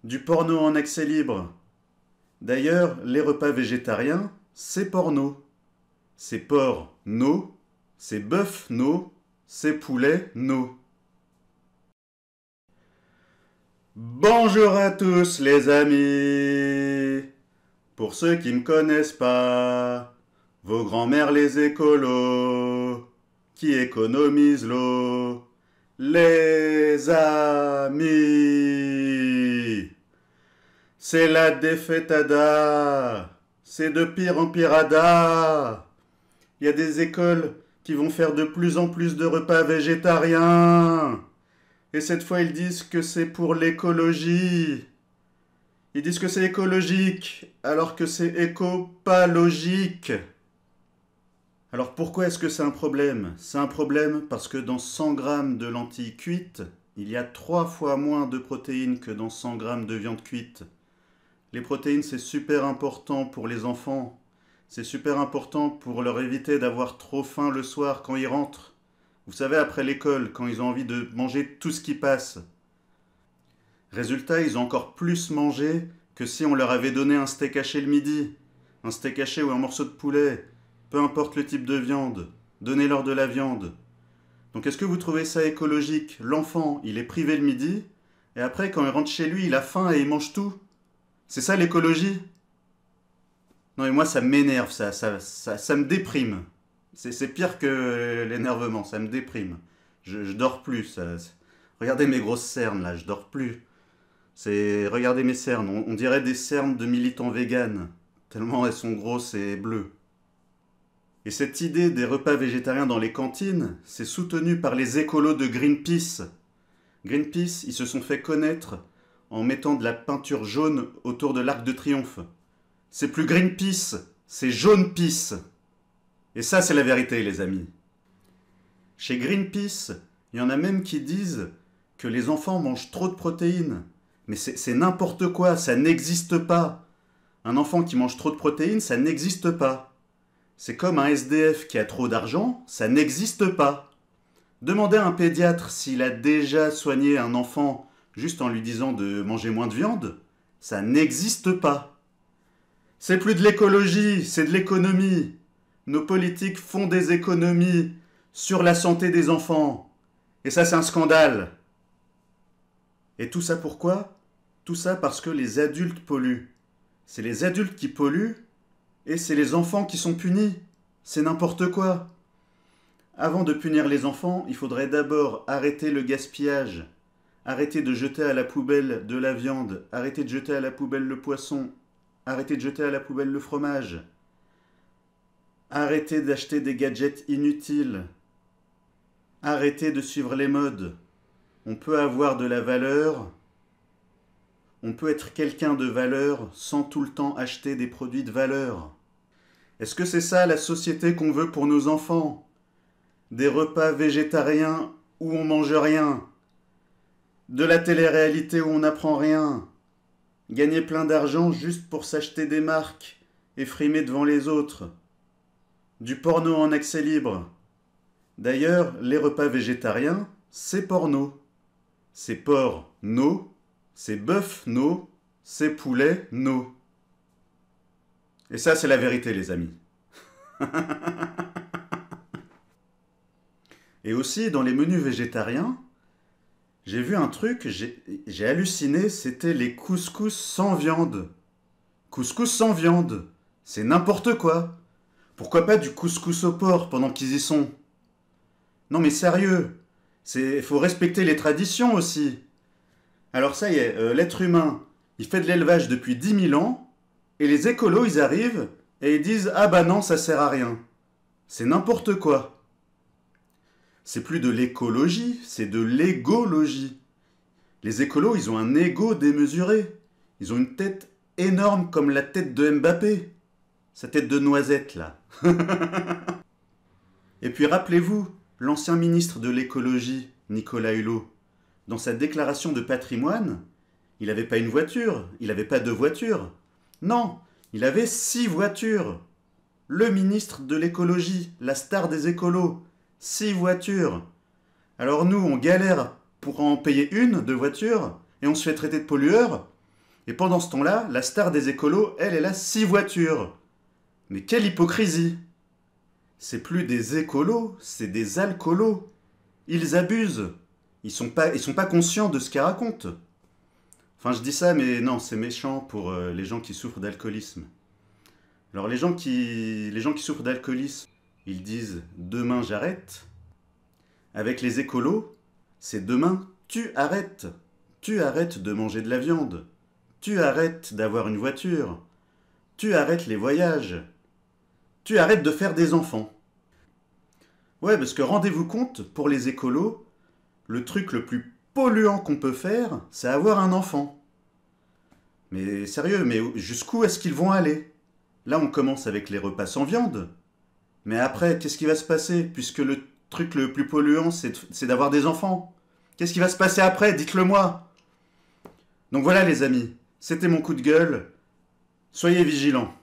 Du porno en accès libre. D'ailleurs, les repas végétariens, c'est porno. C'est porc, no. C'est bœuf, no. C'est poulet, no. Bonjour à tous les amis. Pour ceux qui me connaissent pas, vos grands-mères les écolos, qui économisent l'eau. Les amis, c'est la défaitada, c'est de pire en pirada. Il y a des écoles qui vont faire de plus en plus de repas végétariens. Et cette fois, ils disent que c'est pour l'écologie. Ils disent que c'est écologique, alors que c'est éco-pas logique. Alors pourquoi est-ce que c'est un problème? C'est un problème parce que dans 100 grammes de lentilles cuites, il y a 3 fois moins de protéines que dans 100 grammes de viande cuite. Les protéines, c'est super important pour les enfants. C'est super important pour leur éviter d'avoir trop faim le soir quand ils rentrent. Vous savez, après l'école, quand ils ont envie de manger tout ce qui passe. Résultat, ils ont encore plus mangé que si on leur avait donné un steak haché le midi. Un steak haché ou un morceau de poulet. Peu importe le type de viande. Donnez-leur de la viande. Donc est-ce que vous trouvez ça écologique? L'enfant, il est privé le midi, et après, quand il rentre chez lui, il a faim et il mange tout. C'est ça l'écologie? Non mais moi, ça m'énerve, ça me déprime. C'est pire que l'énervement, ça me déprime. Je dors plus. Regardez mes grosses cernes là, je dors plus. Regardez mes cernes, on dirait des cernes de militants véganes, tellement elles sont grosses et bleues. Et cette idée des repas végétariens dans les cantines, c'est soutenu par les écolos de Greenpeace. Greenpeace, ils se sont fait connaître en mettant de la peinture jaune autour de l'Arc de Triomphe. C'est plus Greenpeace, c'est Jaune-Peace. Et ça, c'est la vérité, les amis. Chez Greenpeace, il y en a même qui disent que les enfants mangent trop de protéines. Mais c'est n'importe quoi, ça n'existe pas. Un enfant qui mange trop de protéines, ça n'existe pas. C'est comme un SDF qui a trop d'argent, ça n'existe pas. Demandez à un pédiatre s'il a déjà soigné un enfant juste en lui disant de manger moins de viande, ça n'existe pas. C'est plus de l'écologie, c'est de l'économie. Nos politiques font des économies sur la santé des enfants. Et ça, c'est un scandale. Et tout ça pourquoi? Tout ça parce que les adultes polluent. C'est les adultes qui polluent et c'est les enfants qui sont punis. C'est n'importe quoi. Avant de punir les enfants, il faudrait d'abord arrêter le gaspillage. Arrêter de jeter à la poubelle de la viande. Arrêter de jeter à la poubelle le poisson. Arrêter de jeter à la poubelle le fromage. Arrêtez d'acheter des gadgets inutiles. Arrêtez de suivre les modes. On peut avoir de la valeur. On peut être quelqu'un de valeur sans tout le temps acheter des produits de valeur. Est-ce que c'est ça la société qu'on veut pour nos enfants? Des repas végétariens où on mange rien. De la télé-réalité où on n'apprend rien. Gagner plein d'argent juste pour s'acheter des marques et frimer devant les autres. Du porno en accès libre. D'ailleurs, les repas végétariens, c'est porno. C'est porc, no. C'est bœuf, no. C'est poulet, no. Et ça, c'est la vérité, les amis. Et aussi, dans les menus végétariens, j'ai vu un truc, j'ai halluciné, c'était les couscous sans viande. Couscous sans viande. C'est n'importe quoi. Pourquoi pas du couscous au porc pendant qu'ils y sont? Non mais sérieux, faut respecter les traditions aussi. Alors ça y est, l'être humain, il fait de l'élevage depuis 10 000 ans, et les écolos, ils arrivent, et ils disent « Ah bah non, ça sert à rien ». C'est n'importe quoi. C'est plus de l'écologie, c'est de l'égologie. Les écolos, ils ont un ego démesuré. Ils ont une tête énorme comme la tête de Mbappé. Sa tête de noisette, là. Et puis rappelez-vous, l'ancien ministre de l'écologie, Nicolas Hulot, dans sa déclaration de patrimoine, il n'avait pas une voiture, il n'avait pas 2 voitures. Non, il avait 6 voitures. Le ministre de l'écologie, la star des écolos, 6 voitures. Alors nous, on galère pour en payer une de voiture, et on se fait traiter de pollueur. Et pendant ce temps-là, la star des écolos, elle a 6 voitures. Mais quelle hypocrisie! C'est plus des écolos, c'est des alcoolos. Ils abusent. Ils sont pas conscients de ce qu'ils racontent. Enfin, je dis ça, mais non, c'est méchant pour les gens qui souffrent d'alcoolisme. Alors, les gens qui souffrent d'alcoolisme, ils disent demain j'arrête. Avec les écolos, c'est demain tu arrêtes. Tu arrêtes de manger de la viande. Tu arrêtes d'avoir une voiture. Tu arrêtes les voyages. Tu arrêtes de faire des enfants. Ouais, parce que rendez-vous compte, pour les écolos, le truc le plus polluant qu'on peut faire, c'est avoir un enfant. Mais sérieux, mais jusqu'où est-ce qu'ils vont aller? Là, on commence avec les repas sans viande. Mais après, qu'est-ce qui va se passer? Puisque le truc le plus polluant, c'est d'avoir des enfants. Qu'est-ce qui va se passer après? Dites-le moi. Donc voilà les amis, c'était mon coup de gueule. Soyez vigilants.